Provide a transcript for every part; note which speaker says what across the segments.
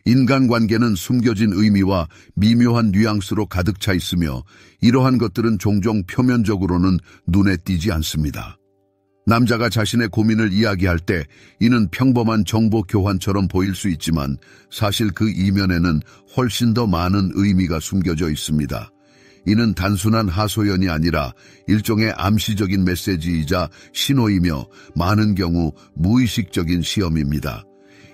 Speaker 1: 인간관계는 숨겨진 의미와 미묘한 뉘앙스로 가득 차 있으며 이러한 것들은 종종 표면적으로는 눈에 띄지 않습니다. 남자가 자신의 고민을 이야기할 때 이는 평범한 정보 교환처럼 보일 수 있지만 사실 그 이면에는 훨씬 더 많은 의미가 숨겨져 있습니다. 이는 단순한 하소연이 아니라 일종의 암시적인 메시지이자 신호이며 많은 경우 무의식적인 시험입니다.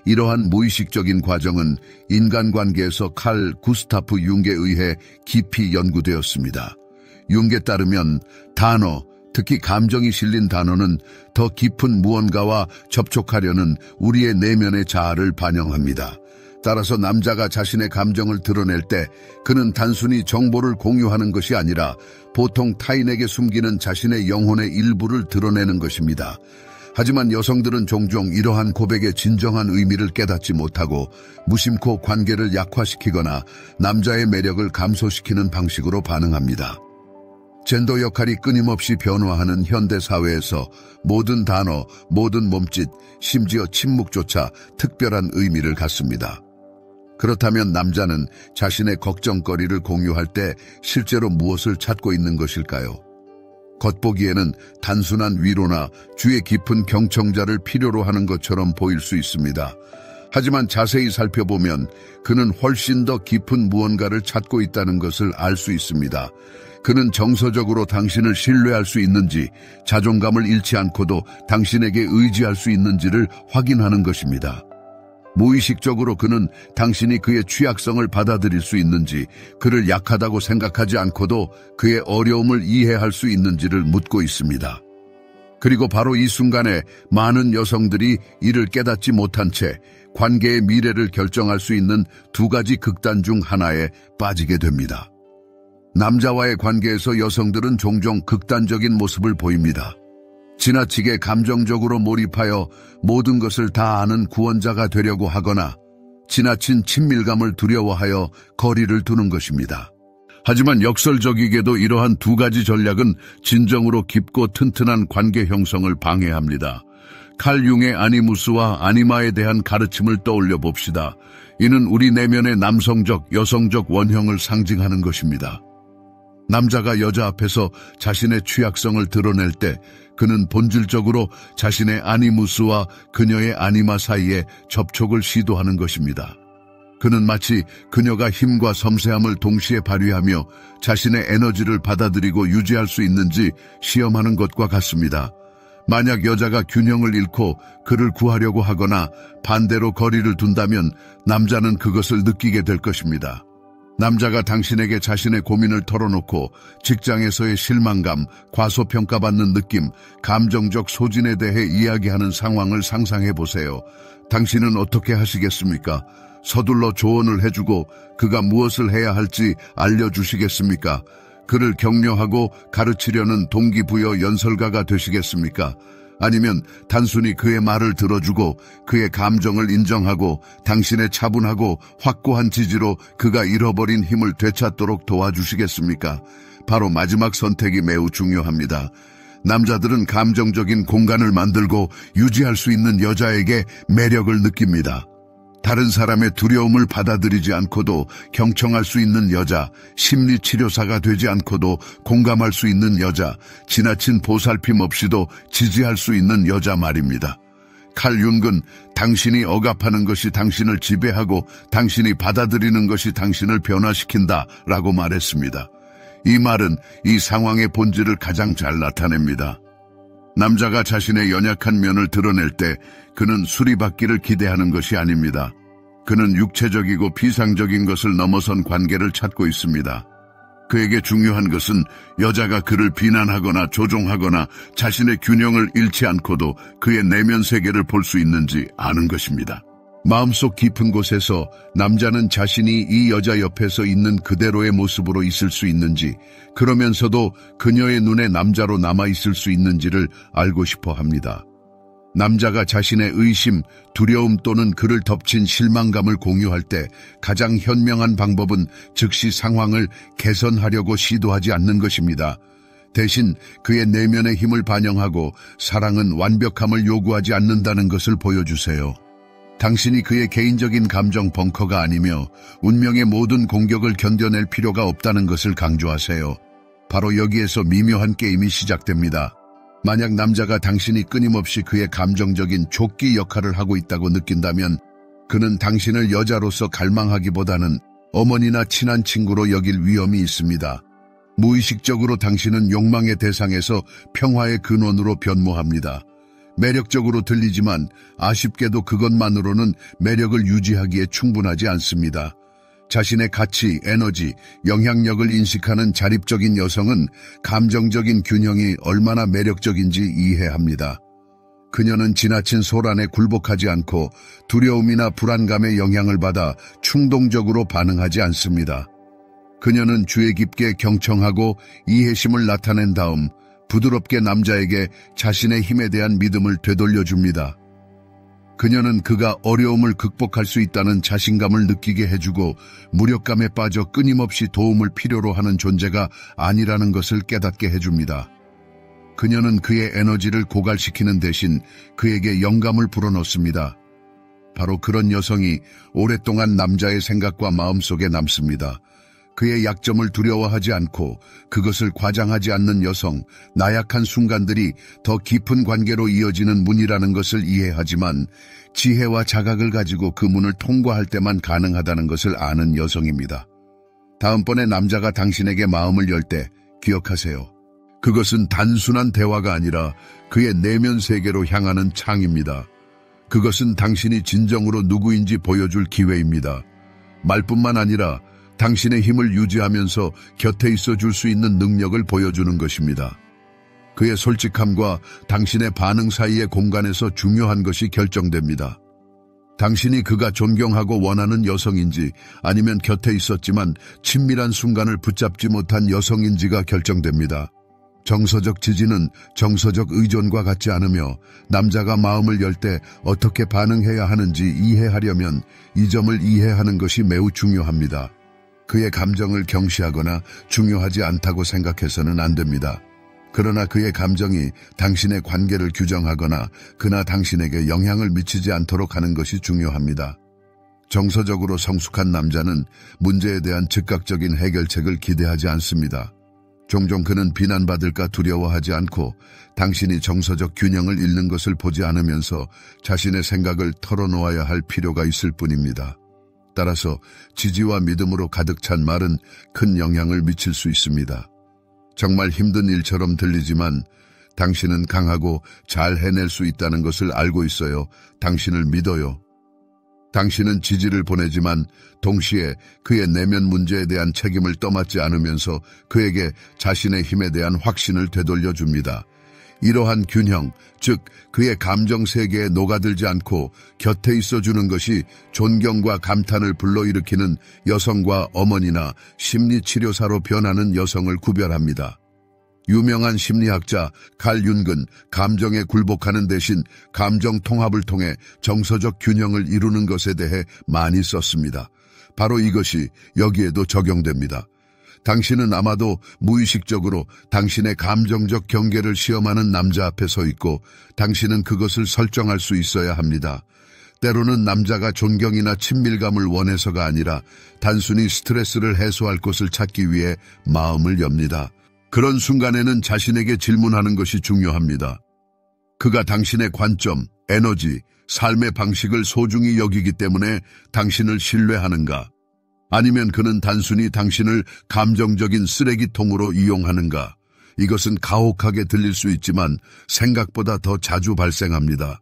Speaker 1: 이러한 무의식적인 과정은 인간관계에서 칼 구스타프 융에 의해 깊이 연구되었습니다. 융에 따르면 단어, 특히 감정이 실린 단어는 더 깊은 무언가와 접촉하려는 우리의 내면의 자아를 반영합니다. 따라서 남자가 자신의 감정을 드러낼 때 그는 단순히 정보를 공유하는 것이 아니라 보통 타인에게 숨기는 자신의 영혼의 일부를 드러내는 것입니다. 하지만 여성들은 종종 이러한 고백의 진정한 의미를 깨닫지 못하고 무심코 관계를 약화시키거나 남자의 매력을 감소시키는 방식으로 반응합니다. 젠더 역할이 끊임없이 변화하는 현대 사회에서 모든 단어, 모든 몸짓, 심지어 침묵조차 특별한 의미를 갖습니다. 그렇다면 남자는 자신의 걱정거리를 공유할 때 실제로 무엇을 찾고 있는 것일까요? 겉보기에는 단순한 위로나 주의 깊은 경청자를 필요로 하는 것처럼 보일 수 있습니다. 하지만 자세히 살펴보면 그는 훨씬 더 깊은 무언가를 찾고 있다는 것을 알 수 있습니다. 그는 정서적으로 당신을 신뢰할 수 있는지, 자존감을 잃지 않고도 당신에게 의지할 수 있는지를 확인하는 것입니다. 무의식적으로 그는 당신이 그의 취약성을 받아들일 수 있는지, 그를 약하다고 생각하지 않고도 그의 어려움을 이해할 수 있는지를 묻고 있습니다. 그리고 바로 이 순간에 많은 여성들이 이를 깨닫지 못한 채 관계의 미래를 결정할 수 있는 두 가지 극단 중 하나에 빠지게 됩니다. 남자와의 관계에서 여성들은 종종 극단적인 모습을 보입니다. 지나치게 감정적으로 몰입하여 모든 것을 다 아는 구원자가 되려고 하거나 지나친 친밀감을 두려워하여 거리를 두는 것입니다. 하지만 역설적이게도 이러한 두 가지 전략은 진정으로 깊고 튼튼한 관계 형성을 방해합니다. 칼 융의 아니무스와 아니마에 대한 가르침을 떠올려 봅시다. 이는 우리 내면의 남성적, 여성적 원형을 상징하는 것입니다. 남자가 여자 앞에서 자신의 취약성을 드러낼 때 그는 본질적으로 자신의 아니무스와 그녀의 아니마 사이에 접촉을 시도하는 것입니다. 그는 마치 그녀가 힘과 섬세함을 동시에 발휘하며 자신의 에너지를 받아들이고 유지할 수 있는지 시험하는 것과 같습니다. 만약 여자가 균형을 잃고 그를 구하려고 하거나 반대로 거리를 둔다면 남자는 그것을 느끼게 될 것입니다. 남자가 당신에게 자신의 고민을 털어놓고 직장에서의 실망감, 과소평가받는 느낌, 감정적 소진에 대해 이야기하는 상황을 상상해 보세요. 당신은 어떻게 하시겠습니까? 서둘러 조언을 해주고 그가 무엇을 해야 할지 알려주시겠습니까? 그를 격려하고 가르치려는 동기부여 연설가가 되시겠습니까? 아니면 단순히 그의 말을 들어주고 그의 감정을 인정하고 당신의 차분하고 확고한 지지로 그가 잃어버린 힘을 되찾도록 도와주시겠습니까? 바로 마지막 선택이 매우 중요합니다. 남자들은 감정적인 공간을 만들고 유지할 수 있는 여자에게 매력을 느낍니다. 다른 사람의 두려움을 받아들이지 않고도 경청할 수 있는 여자, 심리치료사가 되지 않고도 공감할 수 있는 여자, 지나친 보살핌 없이도 지지할 수 있는 여자 말입니다. 칼 융은 당신이 억압하는 것이 당신을 지배하고 당신이 받아들이는 것이 당신을 변화시킨다 라고 말했습니다. 이 말은 이 상황의 본질을 가장 잘 나타냅니다. 남자가 자신의 연약한 면을 드러낼 때 그는 수리받기를 기대하는 것이 아닙니다. 그는 육체적이고 비상적인 것을 넘어선 관계를 찾고 있습니다. 그에게 중요한 것은 여자가 그를 비난하거나 조종하거나 자신의 균형을 잃지 않고도 그의 내면 세계를 볼 수 있는지 아는 것입니다. 마음속 깊은 곳에서 남자는 자신이 이 여자 옆에서 있는 그대로의 모습으로 있을 수 있는지, 그러면서도 그녀의 눈에 남자로 남아있을 수 있는지를 알고 싶어 합니다. 남자가 자신의 의심, 두려움 또는 그를 덮친 실망감을 공유할 때 가장 현명한 방법은 즉시 상황을 개선하려고 시도하지 않는 것입니다. 대신 그의 내면의 힘을 반영하고 사랑은 완벽함을 요구하지 않는다는 것을 보여주세요. 당신이 그의 개인적인 감정 벙커가 아니며 운명의 모든 공격을 견뎌낼 필요가 없다는 것을 강조하세요. 바로 여기에서 미묘한 게임이 시작됩니다. 만약 남자가 당신이 끊임없이 그의 감정적인 조끼 역할을 하고 있다고 느낀다면 그는 당신을 여자로서 갈망하기보다는 어머니나 친한 친구로 여길 위험이 있습니다. 무의식적으로 당신은 욕망의 대상에서 평화의 근원으로 변모합니다. 매력적으로 들리지만 아쉽게도 그것만으로는 매력을 유지하기에 충분하지 않습니다. 자신의 가치, 에너지, 영향력을 인식하는 자립적인 여성은 감정적인 균형이 얼마나 매력적인지 이해합니다. 그녀는 지나친 소란에 굴복하지 않고 두려움이나 불안감의 영향을 받아 충동적으로 반응하지 않습니다. 그녀는 주의 깊게 경청하고 이해심을 나타낸 다음 부드럽게 남자에게 자신의 힘에 대한 믿음을 되돌려줍니다. 그녀는 그가 어려움을 극복할 수 있다는 자신감을 느끼게 해주고 무력감에 빠져 끊임없이 도움을 필요로 하는 존재가 아니라는 것을 깨닫게 해줍니다. 그녀는 그의 에너지를 고갈시키는 대신 그에게 영감을 불어넣습니다. 바로 그런 여성이 오랫동안 남자의 생각과 마음속에 남습니다. 그의 약점을 두려워하지 않고 그것을 과장하지 않는 여성, 나약한 순간들이 더 깊은 관계로 이어지는 문이라는 것을 이해하지만 지혜와 자각을 가지고 그 문을 통과할 때만 가능하다는 것을 아는 여성입니다. 다음번에 남자가 당신에게 마음을 열 때 기억하세요. 그것은 단순한 대화가 아니라 그의 내면 세계로 향하는 창입니다. 그것은 당신이 진정으로 누구인지 보여줄 기회입니다. 말뿐만 아니라 당신의 힘을 유지하면서 곁에 있어 줄 수 있는 능력을 보여주는 것입니다. 그의 솔직함과 당신의 반응 사이의 공간에서 중요한 것이 결정됩니다. 당신이 그가 존경하고 원하는 여성인지 아니면 곁에 있었지만 친밀한 순간을 붙잡지 못한 여성인지가 결정됩니다. 정서적 지지는 정서적 의존과 같지 않으며 남자가 마음을 열 때 어떻게 반응해야 하는지 이해하려면 이 점을 이해하는 것이 매우 중요합니다. 그의 감정을 경시하거나 중요하지 않다고 생각해서는 안 됩니다. 그러나 그의 감정이 당신의 관계를 규정하거나 그나 당신에게 영향을 미치지 않도록 하는 것이 중요합니다. 정서적으로 성숙한 남자는 문제에 대한 즉각적인 해결책을 기대하지 않습니다. 종종 그는 비난받을까 두려워하지 않고 당신이 정서적 균형을 잃는 것을 보지 않으면서 자신의 생각을 털어놓아야 할 필요가 있을 뿐입니다. 따라서 지지와 믿음으로 가득 찬 말은 큰 영향을 미칠 수 있습니다. 정말 힘든 일처럼 들리지만 당신은 강하고 잘 해낼 수 있다는 것을 알고 있어요. 당신을 믿어요. 당신은 지지를 보내지만 동시에 그의 내면 문제에 대한 책임을 떠맡지 않으면서 그에게 자신의 힘에 대한 확신을 되돌려줍니다. 이러한 균형, 즉 그의 감정 세계에 녹아들지 않고 곁에 있어주는 것이 존경과 감탄을 불러일으키는 여성과 어머니나 심리치료사로 변하는 여성을 구별합니다. 유명한 심리학자 칼 융은 감정에 굴복하는 대신 감정 통합을 통해 정서적 균형을 이루는 것에 대해 많이 썼습니다. 바로 이것이 여기에도 적용됩니다. 당신은 아마도 무의식적으로 당신의 감정적 경계를 시험하는 남자 앞에 서 있고 당신은 그것을 설정할 수 있어야 합니다. 때로는 남자가 존경이나 친밀감을 원해서가 아니라 단순히 스트레스를 해소할 곳을 찾기 위해 마음을 엽니다. 그런 순간에는 자신에게 질문하는 것이 중요합니다. 그가 당신의 관점, 에너지, 삶의 방식을 소중히 여기기 때문에 당신을 신뢰하는가? 아니면 그는 단순히 당신을 감정적인 쓰레기통으로 이용하는가? 이것은 가혹하게 들릴 수 있지만 생각보다 더 자주 발생합니다.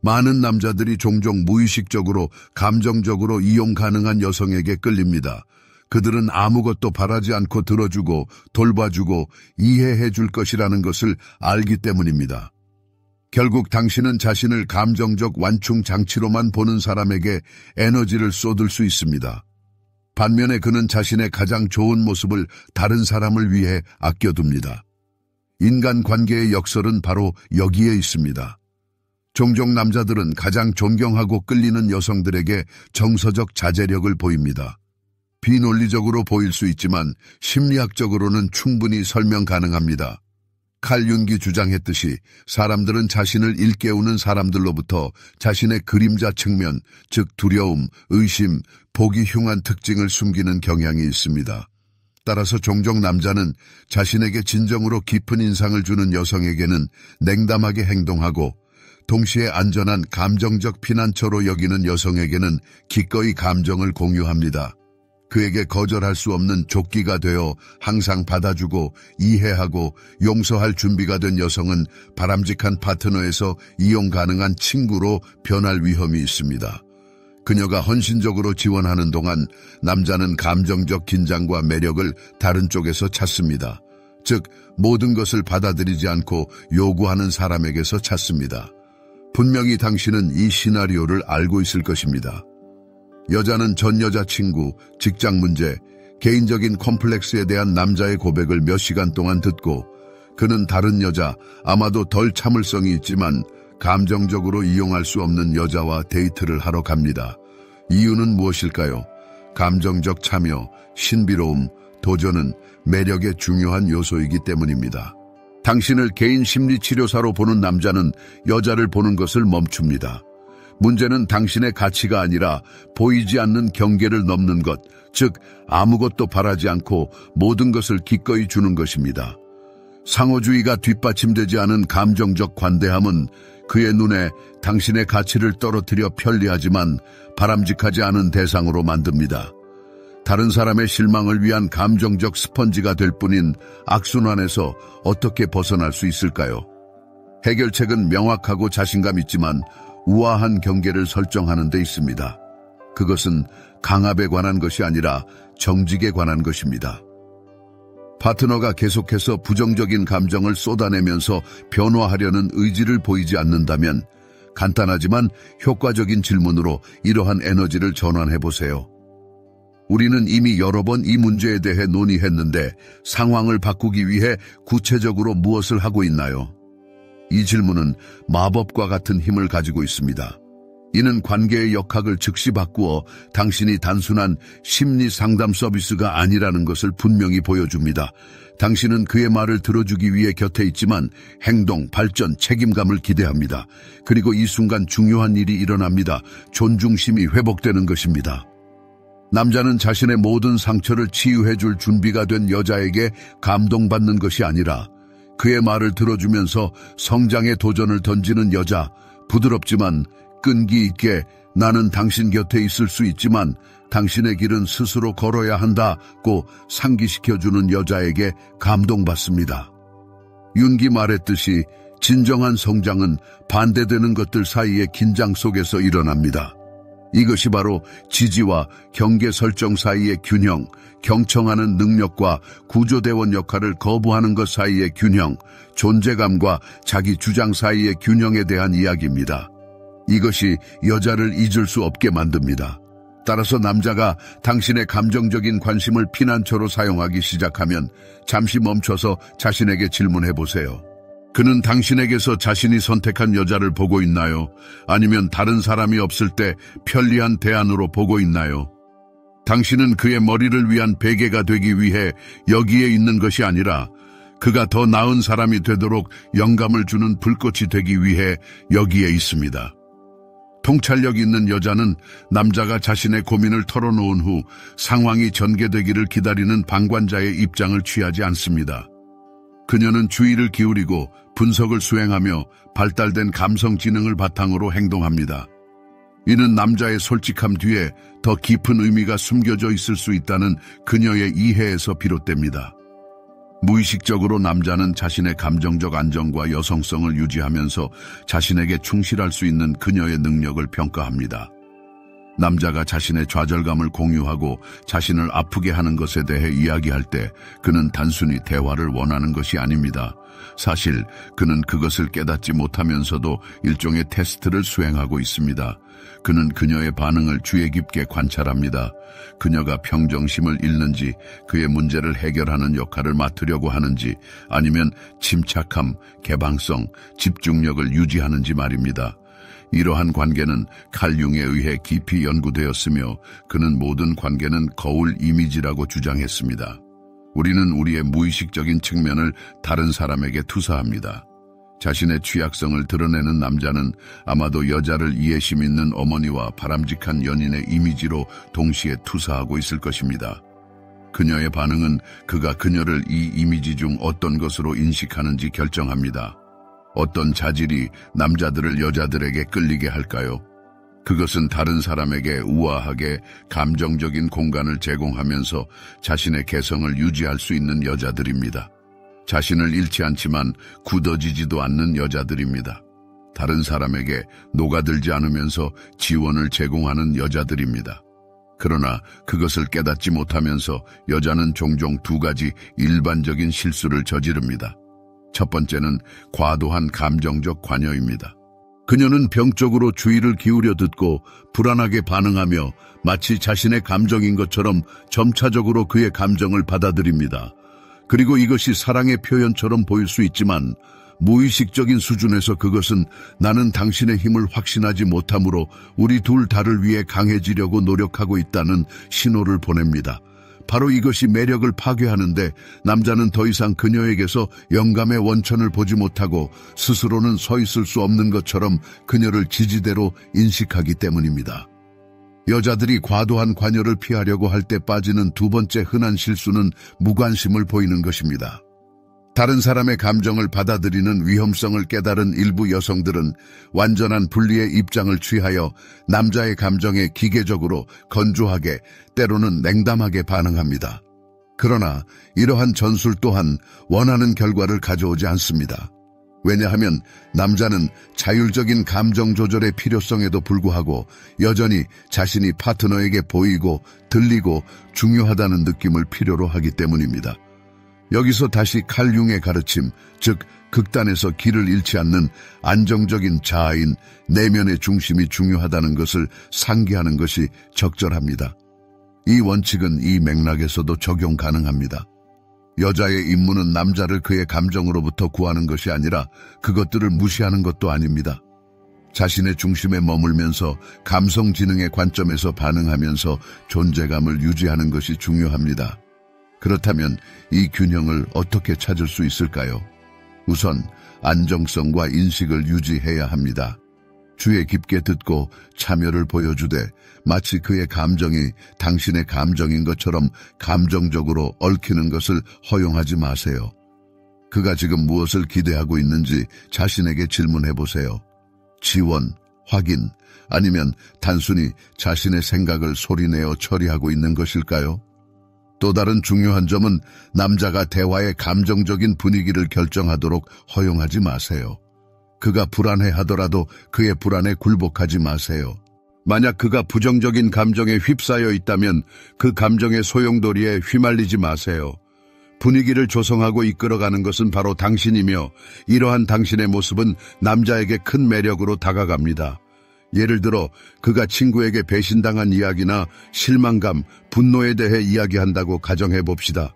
Speaker 1: 많은 남자들이 종종 무의식적으로 감정적으로 이용 가능한 여성에게 끌립니다. 그들은 아무것도 바라지 않고 들어주고 돌봐주고 이해해 줄 것이라는 것을 알기 때문입니다. 결국 당신은 자신을 감정적 완충 장치로만 보는 사람에게 에너지를 쏟을 수 있습니다. 반면에 그는 자신의 가장 좋은 모습을 다른 사람을 위해 아껴둡니다. 인간관계의 역설은 바로 여기에 있습니다. 종종 남자들은 가장 존경하고 끌리는 여성들에게 정서적 자제력을 보입니다. 비논리적으로 보일 수 있지만 심리학적으로는 충분히 설명 가능합니다. 칼 융기 주장했듯이 사람들은 자신을 일깨우는 사람들로부터 자신의 그림자 측면, 즉 두려움, 의심, 보기 흉한 특징을 숨기는 경향이 있습니다. 따라서 종종 남자는 자신에게 진정으로 깊은 인상을 주는 여성에게는 냉담하게 행동하고 동시에 안전한 감정적 피난처로 여기는 여성에게는 기꺼이 감정을 공유합니다. 그에게 거절할 수 없는 조끼가 되어 항상 받아주고 이해하고 용서할 준비가 된 여성은 바람직한 파트너에서 이용 가능한 친구로 변할 위험이 있습니다. 그녀가 헌신적으로 지원하는 동안 남자는 감정적 긴장과 매력을 다른 쪽에서 찾습니다. 즉, 모든 것을 받아들이지 않고 요구하는 사람에게서 찾습니다. 분명히 당신은 이 시나리오를 알고 있을 것입니다. 여자는 전 여자친구, 직장 문제, 개인적인 컴플렉스에 대한 남자의 고백을 몇 시간 동안 듣고 그는 다른 여자, 아마도 덜 참을성이 있지만 감정적으로 이용할 수 없는 여자와 데이트를 하러 갑니다. 이유는 무엇일까요? 감정적 참여, 신비로움, 도전은 매력의 중요한 요소이기 때문입니다. 당신을 개인 심리치료사로 보는 남자는 여자를 보는 것을 멈춥니다. 문제는 당신의 가치가 아니라 보이지 않는 경계를 넘는 것, 즉 아무것도 바라지 않고 모든 것을 기꺼이 주는 것입니다. 상호주의가 뒷받침되지 않은 감정적 관대함은 그의 눈에 당신의 가치를 떨어뜨려 편리하지만 바람직하지 않은 대상으로 만듭니다. 다른 사람의 실망을 위한 감정적 스펀지가 될 뿐인 악순환에서 어떻게 벗어날 수 있을까요? 해결책은 명확하고 자신감 있지만 우아한 경계를 설정하는 데 있습니다. 그것은 강압에 관한 것이 아니라 정직에 관한 것입니다. 파트너가 계속해서 부정적인 감정을 쏟아내면서 변화하려는 의지를 보이지 않는다면 간단하지만 효과적인 질문으로 이러한 에너지를 전환해보세요. 우리는 이미 여러 번 이 문제에 대해 논의했는데 상황을 바꾸기 위해 구체적으로 무엇을 하고 있나요? 이 질문은 마법과 같은 힘을 가지고 있습니다. 이는 관계의 역학을 즉시 바꾸어 당신이 단순한 심리 상담 서비스가 아니라는 것을 분명히 보여줍니다. 당신은 그의 말을 들어주기 위해 곁에 있지만 행동, 발전, 책임감을 기대합니다. 그리고 이 순간 중요한 일이 일어납니다. 존중심이 회복되는 것입니다. 남자는 자신의 모든 상처를 치유해줄 준비가 된 여자에게 감동받는 것이 아니라 그의 말을 들어주면서 성장의 도전을 던지는 여자, 부드럽지만 끈기 있게 나는 당신 곁에 있을 수 있지만 당신의 길은 스스로 걸어야 한다고 상기시켜주는 여자에게 감동받습니다. 윤기 말했듯이 진정한 성장은 반대되는 것들 사이의 긴장 속에서 일어납니다. 이것이 바로 지지와 경계 설정 사이의 균형, 경청하는 능력과 구조대원 역할을 거부하는 것 사이의 균형, 존재감과 자기 주장 사이의 균형에 대한 이야기입니다. 이것이 여자를 잊을 수 없게 만듭니다. 따라서 남자가 당신의 감정적인 관심을 피난처로 사용하기 시작하면 잠시 멈춰서 자신에게 질문해 보세요. 그는 당신에게서 자신이 선택한 여자를 보고 있나요? 아니면 다른 사람이 없을 때 편리한 대안으로 보고 있나요? 당신은 그의 머리를 위한 베개가 되기 위해 여기에 있는 것이 아니라 그가 더 나은 사람이 되도록 영감을 주는 불꽃이 되기 위해 여기에 있습니다. 통찰력 있는 여자는 남자가 자신의 고민을 털어놓은 후 상황이 전개되기를 기다리는 방관자의 입장을 취하지 않습니다. 그녀는 주의를 기울이고 분석을 수행하며 발달된 감성 지능을 바탕으로 행동합니다. 이는 남자의 솔직함 뒤에 더 깊은 의미가 숨겨져 있을 수 있다는 그녀의 이해에서 비롯됩니다. 무의식적으로 남자는 자신의 감정적 안정과 여성성을 유지하면서 자신에게 충실할 수 있는 그녀의 능력을 평가합니다. 남자가 자신의 좌절감을 공유하고 자신을 아프게 하는 것에 대해 이야기할 때 그는 단순히 대화를 원하는 것이 아닙니다. 사실 그는 그것을 깨닫지 못하면서도 일종의 테스트를 수행하고 있습니다. 그는 그녀의 반응을 주의 깊게 관찰합니다. 그녀가 평정심을 잃는지, 그의 문제를 해결하는 역할을 맡으려고 하는지, 아니면 침착함, 개방성, 집중력을 유지하는지 말입니다. 이러한 관계는 칼 융에 의해 깊이 연구되었으며 그는 모든 관계는 거울 이미지라고 주장했습니다. 우리는 우리의 무의식적인 측면을 다른 사람에게 투사합니다. 자신의 취약성을 드러내는 남자는 아마도 여자를 이해심 있는 어머니와 바람직한 연인의 이미지로 동시에 투사하고 있을 것입니다. 그녀의 반응은 그가 그녀를 이 이미지 중 어떤 것으로 인식하는지 결정합니다. 어떤 자질이 남자들을 여자들에게 끌리게 할까요? 그것은 다른 사람에게 우아하게 감정적인 공간을 제공하면서 자신의 개성을 유지할 수 있는 여자들입니다. 자신을 잃지 않지만 굳어지지도 않는 여자들입니다. 다른 사람에게 녹아들지 않으면서 지원을 제공하는 여자들입니다. 그러나 그것을 깨닫지 못하면서 여자는 종종 두 가지 일반적인 실수를 저지릅니다. 첫 번째는 과도한 감정적 관여입니다. 그녀는 병적으로 주의를 기울여 듣고 불안하게 반응하며 마치 자신의 감정인 것처럼 점차적으로 그의 감정을 받아들입니다. 그리고 이것이 사랑의 표현처럼 보일 수 있지만 무의식적인 수준에서 그것은 나는 당신의 힘을 확신하지 못하므로 우리 둘 다를 위해 강해지려고 노력하고 있다는 신호를 보냅니다. 바로 이것이 매력을 파괴하는데 남자는 더 이상 그녀에게서 영감의 원천을 보지 못하고 스스로는 서 있을 수 없는 것처럼 그녀를 지지대로 인식하기 때문입니다. 여자들이 과도한 관여를 피하려고 할 때 빠지는 두 번째 흔한 실수는 무관심을 보이는 것입니다. 다른 사람의 감정을 받아들이는 위험성을 깨달은 일부 여성들은 완전한 분리의 입장을 취하여 남자의 감정에 기계적으로 건조하게 때로는 냉담하게 반응합니다. 그러나 이러한 전술 또한 원하는 결과를 가져오지 않습니다. 왜냐하면 남자는 자율적인 감정 조절의 필요성에도 불구하고 여전히 자신이 파트너에게 보이고 들리고 중요하다는 느낌을 필요로 하기 때문입니다. 여기서 다시 칼 융의 가르침, 즉 극단에서 길을 잃지 않는 안정적인 자아인 내면의 중심이 중요하다는 것을 상기하는 것이 적절합니다. 이 원칙은 이 맥락에서도 적용 가능합니다. 여자의 임무는 남자를 그의 감정으로부터 구하는 것이 아니라 그것들을 무시하는 것도 아닙니다. 자신의 중심에 머물면서 감성 지능의 관점에서 반응하면서 존재감을 유지하는 것이 중요합니다. 그렇다면 이 균형을 어떻게 찾을 수 있을까요? 우선 안정성과 인식을 유지해야 합니다. 주의 깊게 듣고 참여를 보여주되 마치 그의 감정이 당신의 감정인 것처럼 감정적으로 얽히는 것을 허용하지 마세요. 그가 지금 무엇을 기대하고 있는지 자신에게 질문해 보세요. 지원, 확인, 아니면 단순히 자신의 생각을 소리내어 처리하고 있는 것일까요? 또 다른 중요한 점은 남자가 대화의 감정적인 분위기를 결정하도록 허용하지 마세요. 그가 불안해하더라도 그의 불안에 굴복하지 마세요. 만약 그가 부정적인 감정에 휩싸여 있다면 그 감정의 소용돌이에 휘말리지 마세요. 분위기를 조성하고 이끌어가는 것은 바로 당신이며 이러한 당신의 모습은 남자에게 큰 매력으로 다가갑니다. 예를 들어 그가 친구에게 배신당한 이야기나 실망감, 분노에 대해 이야기한다고 가정해 봅시다.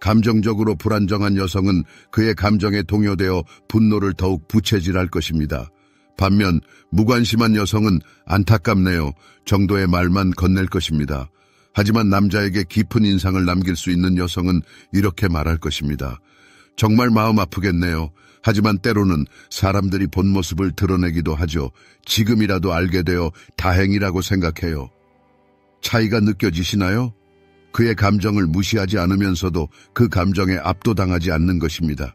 Speaker 1: 감정적으로 불안정한 여성은 그의 감정에 동요되어 분노를 더욱 부채질할 것입니다. 반면 무관심한 여성은 안타깝네요 정도의 말만 건넬 것입니다. 하지만 남자에게 깊은 인상을 남길 수 있는 여성은 이렇게 말할 것입니다. 정말 마음 아프겠네요. 하지만 때로는 사람들이 본 모습을 드러내기도 하죠. 지금이라도 알게 되어 다행이라고 생각해요. 차이가 느껴지시나요? 그의 감정을 무시하지 않으면서도 그 감정에 압도당하지 않는 것입니다.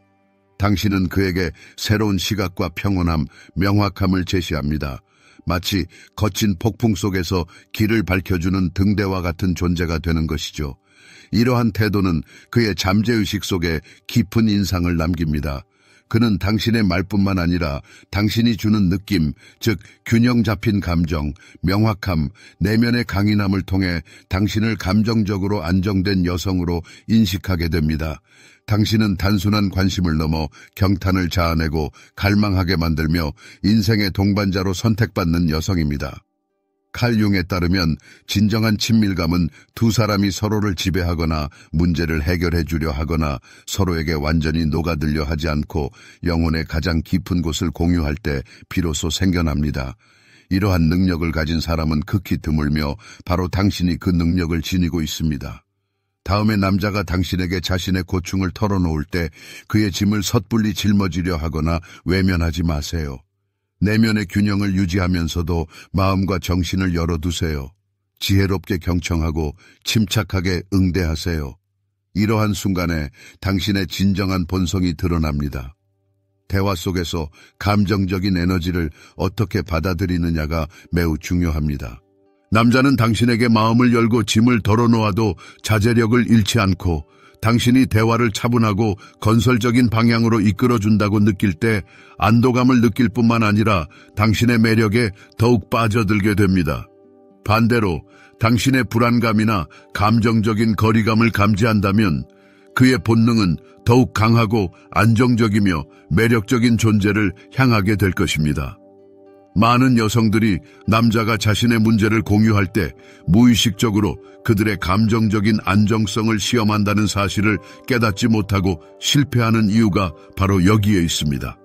Speaker 1: 당신은 그에게 새로운 시각과 평온함, 명확함을 제시합니다. 마치 거친 폭풍 속에서 길을 밝혀주는 등대와 같은 존재가 되는 것이죠. 이러한 태도는 그의 잠재의식 속에 깊은 인상을 남깁니다. 그는 당신의 말뿐만 아니라 당신이 주는 느낌, 즉 균형 잡힌 감정, 명확함, 내면의 강인함을 통해 당신을 감정적으로 안정된 여성으로 인식하게 됩니다. 당신은 단순한 관심을 넘어 경탄을 자아내고 갈망하게 만들며 인생의 동반자로 선택받는 여성입니다. 칼 융에 따르면 진정한 친밀감은 두 사람이 서로를 지배하거나 문제를 해결해 주려 하거나 서로에게 완전히 녹아들려 하지 않고 영혼의 가장 깊은 곳을 공유할 때 비로소 생겨납니다. 이러한 능력을 가진 사람은 극히 드물며 바로 당신이 그 능력을 지니고 있습니다. 다음에 남자가 당신에게 자신의 고충을 털어놓을 때 그의 짐을 섣불리 짊어지려 하거나 외면하지 마세요. 내면의 균형을 유지하면서도 마음과 정신을 열어두세요. 지혜롭게 경청하고 침착하게 응대하세요. 이러한 순간에 당신의 진정한 본성이 드러납니다. 대화 속에서 감정적인 에너지를 어떻게 받아들이느냐가 매우 중요합니다. 남자는 당신에게 마음을 열고 짐을 덜어놓아도 자제력을 잃지 않고 당신이 대화를 차분하고 건설적인 방향으로 이끌어준다고 느낄 때 안도감을 느낄 뿐만 아니라 당신의 매력에 더욱 빠져들게 됩니다. 반대로 당신의 불안감이나 감정적인 거리감을 감지한다면 그의 본능은 더욱 강하고 안정적이며 매력적인 존재를 향하게 될 것입니다. 많은 여성들이 남자가 자신의 문제를 공유할 때 무의식적으로 그들의 감정적인 안정성을 시험한다는 사실을 깨닫지 못하고 실패하는 이유가 바로 여기에 있습니다.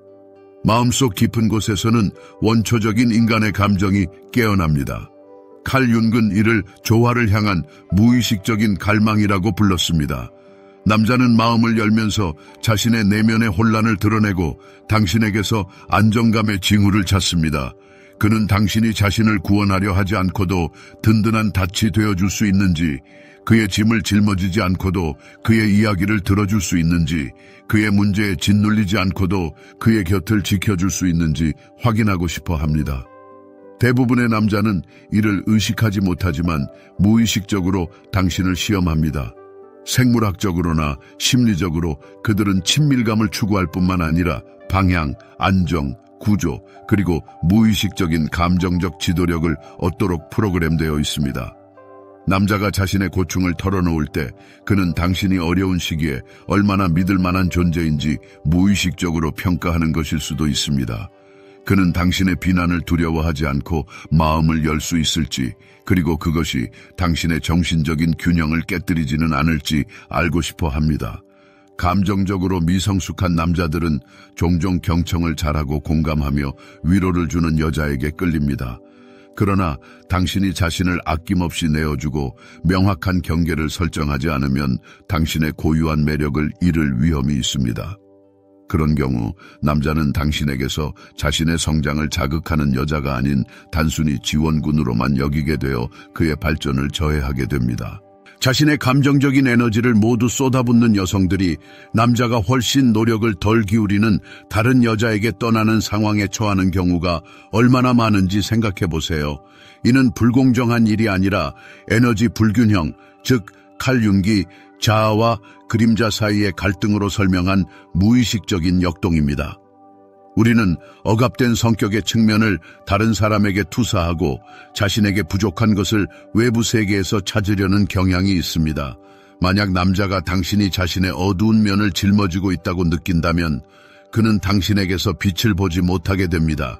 Speaker 1: 마음속 깊은 곳에서는 원초적인 인간의 감정이 깨어납니다. 칼 융은 이를 조화를 향한 무의식적인 갈망이라고 불렀습니다. 남자는 마음을 열면서 자신의 내면의 혼란을 드러내고 당신에게서 안정감의 징후를 찾습니다. 그는 당신이 자신을 구원하려 하지 않고도 든든한 닻이 되어줄 수 있는지, 그의 짐을 짊어지지 않고도 그의 이야기를 들어줄 수 있는지, 그의 문제에 짓눌리지 않고도 그의 곁을 지켜줄 수 있는지 확인하고 싶어 합니다. 대부분의 남자는 이를 의식하지 못하지만 무의식적으로 당신을 시험합니다. 생물학적으로나 심리적으로 그들은 친밀감을 추구할 뿐만 아니라 방향, 안정, 구조, 그리고 무의식적인 감정적 지도력을 얻도록 프로그램되어 있습니다. 남자가 자신의 고충을 털어놓을 때 그는 당신이 어려운 시기에 얼마나 믿을 만한 존재인지 무의식적으로 평가하는 것일 수도 있습니다. 그는 당신의 비난을 두려워하지 않고 마음을 열 수 있을지, 그리고 그것이 당신의 정신적인 균형을 깨뜨리지는 않을지 알고 싶어 합니다. 감정적으로 미성숙한 남자들은 종종 경청을 잘하고 공감하며 위로를 주는 여자에게 끌립니다. 그러나 당신이 자신을 아낌없이 내어주고 명확한 경계를 설정하지 않으면 당신의 고유한 매력을 잃을 위험이 있습니다. 그런 경우 남자는 당신에게서 자신의 성장을 자극하는 여자가 아닌 단순히 지원군으로만 여기게 되어 그의 발전을 저해하게 됩니다. 자신의 감정적인 에너지를 모두 쏟아붓는 여성들이 남자가 훨씬 노력을 덜 기울이는 다른 여자에게 떠나는 상황에 처하는 경우가 얼마나 많은지 생각해 보세요. 이는 불공정한 일이 아니라 에너지 불균형, 즉 칼융기, 자아와 그림자 사이의 갈등으로 설명한 무의식적인 역동입니다. 우리는 억압된 성격의 측면을 다른 사람에게 투사하고 자신에게 부족한 것을 외부 세계에서 찾으려는 경향이 있습니다. 만약 남자가 당신이 자신의 어두운 면을 짊어지고 있다고 느낀다면 그는 당신에게서 빛을 보지 못하게 됩니다.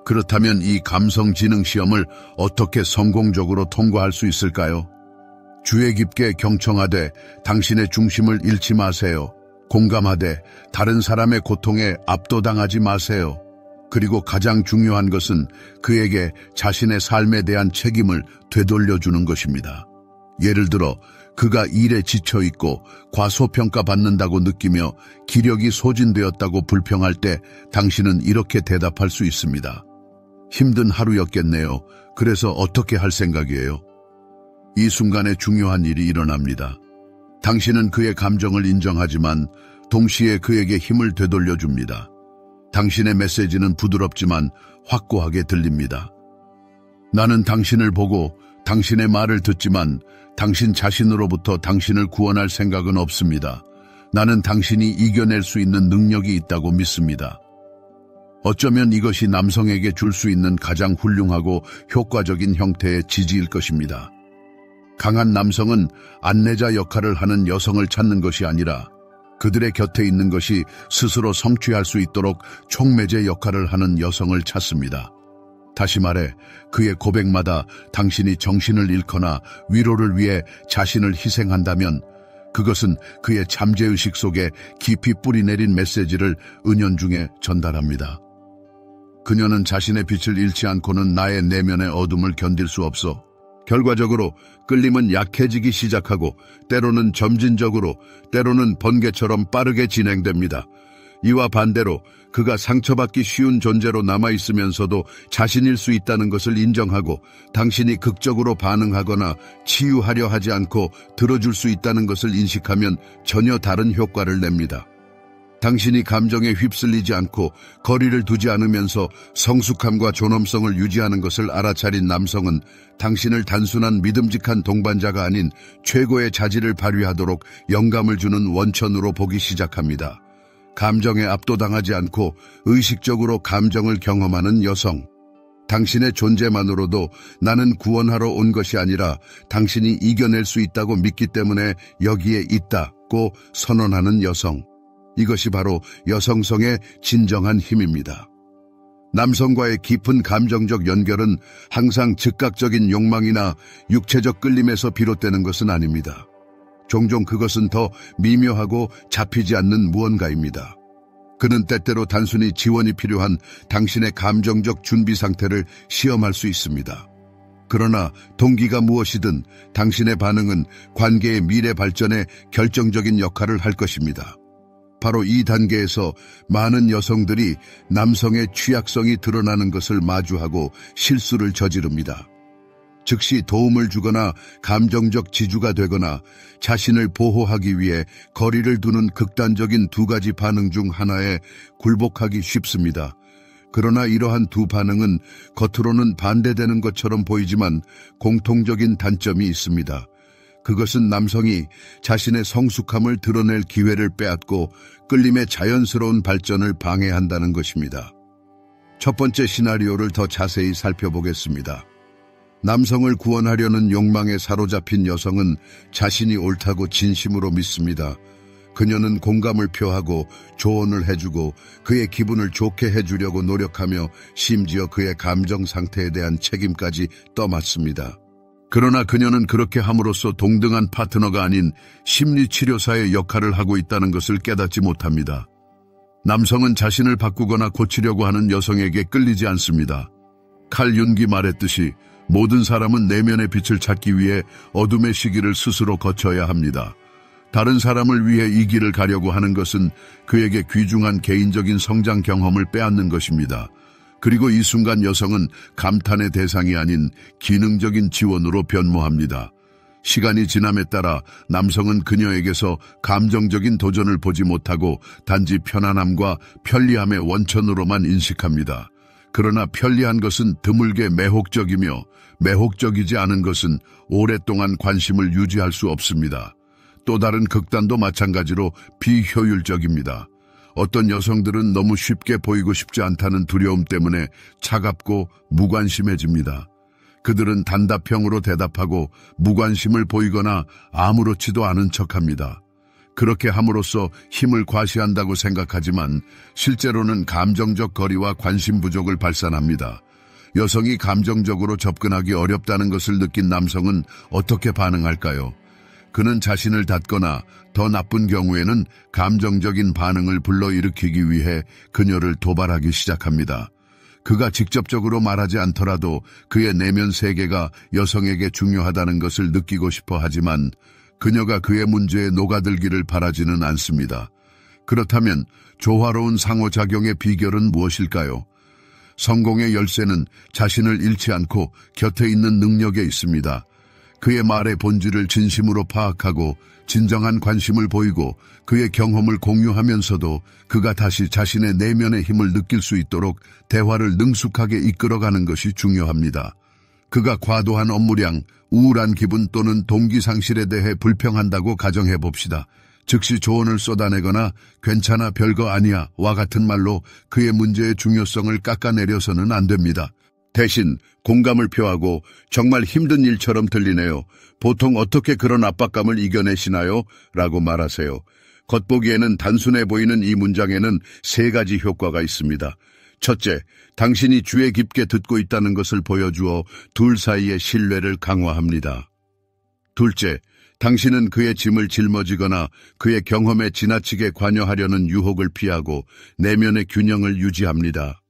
Speaker 1: 그렇다면 이 감성 지능 시험을 어떻게 성공적으로 통과할 수 있을까요? 주의 깊게 경청하되 당신의 중심을 잃지 마세요. 공감하되 다른 사람의 고통에 압도당하지 마세요. 그리고 가장 중요한 것은 그에게 자신의 삶에 대한 책임을 되돌려주는 것입니다. 예를 들어 그가 일에 지쳐있고 과소평가받는다고 느끼며 기력이 소진되었다고 불평할 때 당신은 이렇게 대답할 수 있습니다. 힘든 하루였겠네요. 그래서 어떻게 할 생각이에요? 이 순간에 중요한 일이 일어납니다. 당신은 그의 감정을 인정하지만 동시에 그에게 힘을 되돌려줍니다. 당신의 메시지는 부드럽지만 확고하게 들립니다. 나는 당신을 보고 당신의 말을 듣지만 당신 자신으로부터 당신을 구원할 생각은 없습니다. 나는 당신이 이겨낼 수 있는 능력이 있다고 믿습니다. 어쩌면 이것이 남성에게 줄 수 있는 가장 훌륭하고 효과적인 형태의 지지일 것입니다. 강한 남성은 안내자 역할을 하는 여성을 찾는 것이 아니라 그들의 곁에 있는 것이 스스로 성취할 수 있도록 촉매제 역할을 하는 여성을 찾습니다. 다시 말해 그의 고백마다 당신이 정신을 잃거나 위로를 위해 자신을 희생한다면 그것은 그의 잠재의식 속에 깊이 뿌리내린 메시지를 은연중에 전달합니다. 그녀는 자신의 빛을 잃지 않고는 나의 내면의 어둠을 견딜 수 없어. 결과적으로 끌림은 약해지기 시작하고 때로는 점진적으로, 때로는 번개처럼 빠르게 진행됩니다. 이와 반대로 그가 상처받기 쉬운 존재로 남아있으면서도 자신일 수 있다는 것을 인정하고 당신이 극적으로 반응하거나 치유하려 하지 않고 들어줄 수 있다는 것을 인식하면 전혀 다른 효과를 냅니다. 당신이 감정에 휩쓸리지 않고 거리를 두지 않으면서 성숙함과 존엄성을 유지하는 것을 알아차린 남성은 당신을 단순한 믿음직한 동반자가 아닌 최고의 자질을 발휘하도록 영감을 주는 원천으로 보기 시작합니다. 감정에 압도당하지 않고 의식적으로 감정을 경험하는 여성. 당신의 존재만으로도 나는 구원하러 온 것이 아니라 당신이 이겨낼 수 있다고 믿기 때문에 여기에 있다고 선언하는 여성. 이것이 바로 여성성의 진정한 힘입니다. 남성과의 깊은 감정적 연결은 항상 즉각적인 욕망이나 육체적 끌림에서 비롯되는 것은 아닙니다. 종종 그것은 더 미묘하고 잡히지 않는 무언가입니다. 그는 때때로 단순히 지원이 필요한 당신의 감정적 준비 상태를 시험할 수 있습니다. 그러나 동기가 무엇이든 당신의 반응은 관계의 미래 발전에 결정적인 역할을 할 것입니다. 바로 이 단계에서 많은 여성들이 남성의 취약성이 드러나는 것을 마주하고 실수를 저지릅니다. 즉시 도움을 주거나 감정적 지주가 되거나 자신을 보호하기 위해 거리를 두는 극단적인 두 가지 반응 중 하나에 굴복하기 쉽습니다. 그러나 이러한 두 반응은 겉으로는 반대되는 것처럼 보이지만 공통적인 단점이 있습니다. 그것은 남성이 자신의 성숙함을 드러낼 기회를 빼앗고 끌림의 자연스러운 발전을 방해한다는 것입니다. 첫 번째 시나리오를 더 자세히 살펴보겠습니다. 남성을 구원하려는 욕망에 사로잡힌 여성은 자신이 옳다고 진심으로 믿습니다. 그녀는 공감을 표하고 조언을 해주고 그의 기분을 좋게 해주려고 노력하며 심지어 그의 감정 상태에 대한 책임까지 떠맡습니다. 그러나 그녀는 그렇게 함으로써 동등한 파트너가 아닌 심리치료사의 역할을 하고 있다는 것을 깨닫지 못합니다. 남성은 자신을 바꾸거나 고치려고 하는 여성에게 끌리지 않습니다. 칼 융이 말했듯이 모든 사람은 내면의 빛을 찾기 위해 어둠의 시기를 스스로 거쳐야 합니다. 다른 사람을 위해 이 길을 가려고 하는 것은 그에게 귀중한 개인적인 성장 경험을 빼앗는 것입니다. 그리고 이 순간 여성은 감탄의 대상이 아닌 기능적인 지원으로 변모합니다. 시간이 지남에 따라 남성은 그녀에게서 감정적인 도전을 보지 못하고 단지 편안함과 편리함의 원천으로만 인식합니다. 그러나 편리한 것은 드물게 매혹적이며 매혹적이지 않은 것은 오랫동안 관심을 유지할 수 없습니다. 또 다른 극단도 마찬가지로 비효율적입니다. 어떤 여성들은 너무 쉽게 보이고 싶지 않다는 두려움 때문에 차갑고 무관심해집니다. 그들은 단답형으로 대답하고 무관심을 보이거나 아무렇지도 않은 척합니다. 그렇게 함으로써 힘을 과시한다고 생각하지만 실제로는 감정적 거리와 관심 부족을 발산합니다. 여성이 감정적으로 접근하기 어렵다는 것을 느낀 남성은 어떻게 반응할까요? 그는 자신을 닫거나 더 나쁜 경우에는 감정적인 반응을 불러일으키기 위해 그녀를 도발하기 시작합니다. 그가 직접적으로 말하지 않더라도 그의 내면 세계가 여성에게 중요하다는 것을 느끼고 싶어 하지만 그녀가 그의 문제에 녹아들기를 바라지는 않습니다. 그렇다면 조화로운 상호작용의 비결은 무엇일까요? 성공의 열쇠는 자신을 잃지 않고 곁에 있는 능력에 있습니다. 그의 말의 본질을 진심으로 파악하고 진정한 관심을 보이고 그의 경험을 공유하면서도 그가 다시 자신의 내면의 힘을 느낄 수 있도록 대화를 능숙하게 이끌어가는 것이 중요합니다. 그가 과도한 업무량, 우울한 기분 또는 동기상실에 대해 불평한다고 가정해 봅시다. 즉시 조언을 쏟아내거나 괜찮아 별거 아니야 와 같은 말로 그의 문제의 중요성을 깎아내려서는 안 됩니다. 대신 공감을 표하고 정말 힘든 일처럼 들리네요. 보통 어떻게 그런 압박감을 이겨내시나요? 라고 말하세요. 겉보기에는 단순해 보이는 이 문장에는 세 가지 효과가 있습니다. 첫째, 당신이 귀에 깊게 듣고 있다는 것을 보여주어 둘 사이의 신뢰를 강화합니다. 둘째, 당신은 그의 짐을 짊어지거나 그의 경험에 지나치게 관여하려는 유혹을 피하고 내면의 균형을 유지합니다.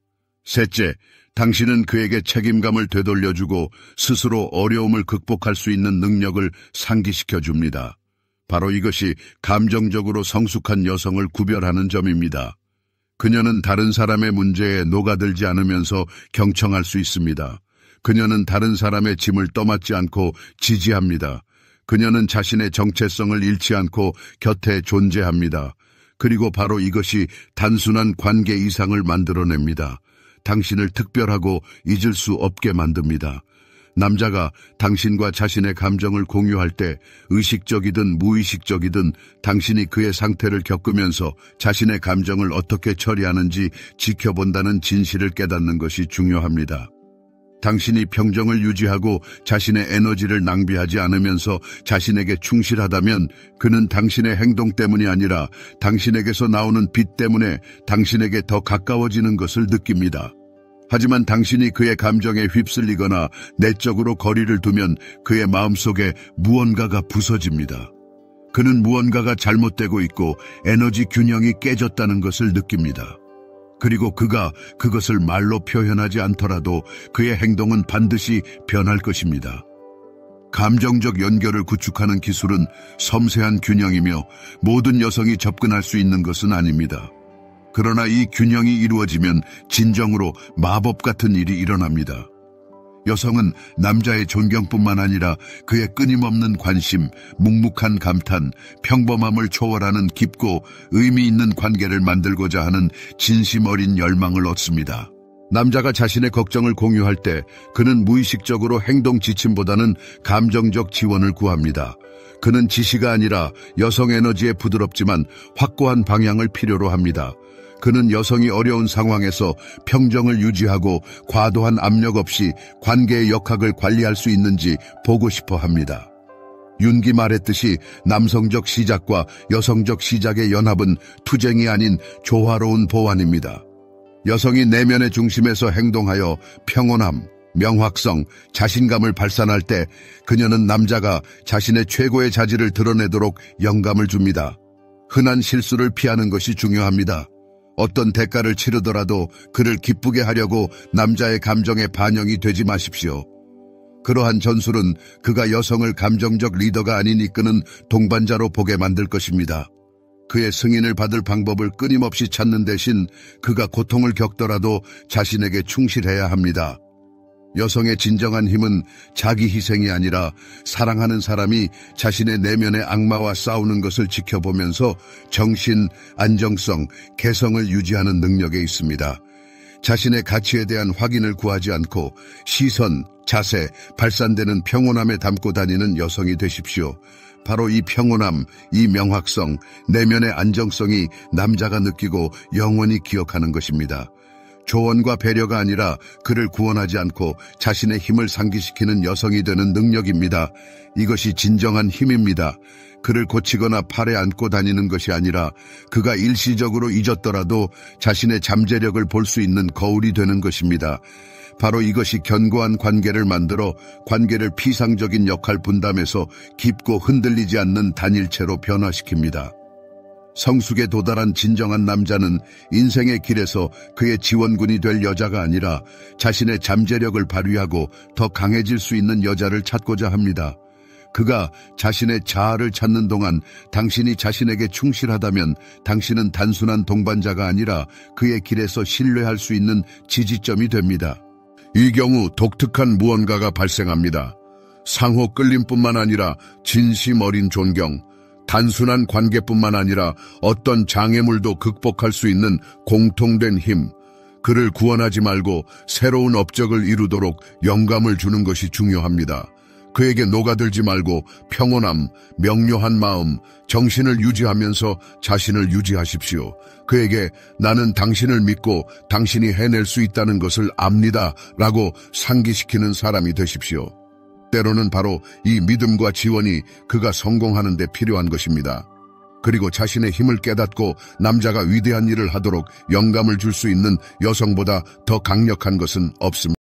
Speaker 1: 셋째, 당신은 그에게 책임감을 되돌려주고 스스로 어려움을 극복할 수 있는 능력을 상기시켜 줍니다. 바로 이것이 감정적으로 성숙한 여성을 구별하는 점입니다. 그녀는 다른 사람의 문제에 녹아들지 않으면서 경청할 수 있습니다. 그녀는 다른 사람의 짐을 떠맡지 않고 지지합니다. 그녀는 자신의 정체성을 잃지 않고 곁에 존재합니다. 그리고 바로 이것이 단순한 관계 이상을 만들어냅니다. 당신을 특별하고 잊을 수 없게 만듭니다. 남자가 당신과 자신의 감정을 공유할 때 의식적이든 무의식적이든 당신이 그의 상태를 겪으면서 자신의 감정을 어떻게 처리하는지 지켜본다는 진실을 깨닫는 것이 중요합니다. 당신이 평정을 유지하고 자신의 에너지를 낭비하지 않으면서 자신에게 충실하다면 그는 당신의 행동 때문이 아니라 당신에게서 나오는 빛 때문에 당신에게 더 가까워지는 것을 느낍니다. 하지만 당신이 그의 감정에 휩쓸리거나 내적으로 거리를 두면 그의 마음속에 무언가가 부서집니다. 그는 무언가가 잘못되고 있고 에너지 균형이 깨졌다는 것을 느낍니다. 그리고 그가 그것을 말로 표현하지 않더라도 그의 행동은 반드시 변할 것입니다. 감정적 연결을 구축하는 기술은 섬세한 균형이며 모든 여성이 접근할 수 있는 것은 아닙니다. 그러나 이 균형이 이루어지면 진정으로 마법 같은 일이 일어납니다. 여성은 남자의 존경뿐만 아니라 그의 끊임없는 관심, 묵묵한 감탄, 평범함을 초월하는 깊고 의미 있는 관계를 만들고자 하는 진심 어린 열망을 얻습니다. 남자가 자신의 걱정을 공유할 때 그는 무의식적으로 행동 지침보다는 감정적 지원을 구합니다. 그는 지시가 아니라 여성 에너지의 부드럽지만 확고한 방향을 필요로 합니다. 그는 여성이 어려운 상황에서 평정을 유지하고 과도한 압력 없이 관계의 역학을 관리할 수 있는지 보고 싶어 합니다. 윤기 말했듯이 남성적 시작과 여성적 시작의 연합은 투쟁이 아닌 조화로운 보완입니다. 여성이 내면의 중심에서 행동하여 평온함, 명확성, 자신감을 발산할 때 그녀는 남자가 자신의 최고의 자질을 드러내도록 영감을 줍니다. 흔한 실수를 피하는 것이 중요합니다. 어떤 대가를 치르더라도 그를 기쁘게 하려고 남자의 감정에 반영이 되지 마십시오. 그러한 전술은 그가 여성을 감정적 리더가 아닌 이끄는 동반자로 보게 만들 것입니다. 그의 승인을 받을 방법을 끊임없이 찾는 대신 그가 고통을 겪더라도 자신에게 충실해야 합니다. 여성의 진정한 힘은 자기 희생이 아니라 사랑하는 사람이 자신의 내면의 악마와 싸우는 것을 지켜보면서 정신, 안정성, 개성을 유지하는 능력에 있습니다. 자신의 가치에 대한 확인을 구하지 않고 시선, 자세, 발산되는 평온함에 담고 다니는 여성이 되십시오. 바로 이 평온함, 이 명확성, 내면의 안정성이 남자가 느끼고 영원히 기억하는 것입니다. 조언과 배려가 아니라 그를 구원하지 않고 자신의 힘을 상기시키는 여성이 되는 능력입니다. 이것이 진정한 힘입니다. 그를 고치거나 팔에 안고 다니는 것이 아니라 그가 일시적으로 잊었더라도 자신의 잠재력을 볼 수 있는 거울이 되는 것입니다. 바로 이것이 견고한 관계를 만들어 관계를 피상적인 역할 분담에서 깊고 흔들리지 않는 단일체로 변화시킵니다. 성숙에 도달한 진정한 남자는 인생의 길에서 그의 지원군이 될 여자가 아니라 자신의 잠재력을 발휘하고 더 강해질 수 있는 여자를 찾고자 합니다. 그가 자신의 자아를 찾는 동안 당신이 자신에게 충실하다면 당신은 단순한 동반자가 아니라 그의 길에서 신뢰할 수 있는 지지점이 됩니다. 이 경우 독특한 무언가가 발생합니다. 상호 끌림뿐만 아니라 진심 어린 존경, 단순한 관계뿐만 아니라 어떤 장애물도 극복할 수 있는 공통된 힘, 그를 구원하지 말고 새로운 업적을 이루도록 영감을 주는 것이 중요합니다. 그에게 녹아들지 말고 평온함, 명료한 마음, 정신을 유지하면서 자신을 유지하십시오. 그에게 나는 당신을 믿고 당신이 해낼 수 있다는 것을 압니다 라고 상기시키는 사람이 되십시오. 때로는 바로 이 믿음과 지원이 그가 성공하는 데 필요한 것입니다. 그리고 자신의 힘을 깨닫고 남자가 위대한 일을 하도록 영감을 줄 수 있는 여성보다 더 강력한 것은 없습니다.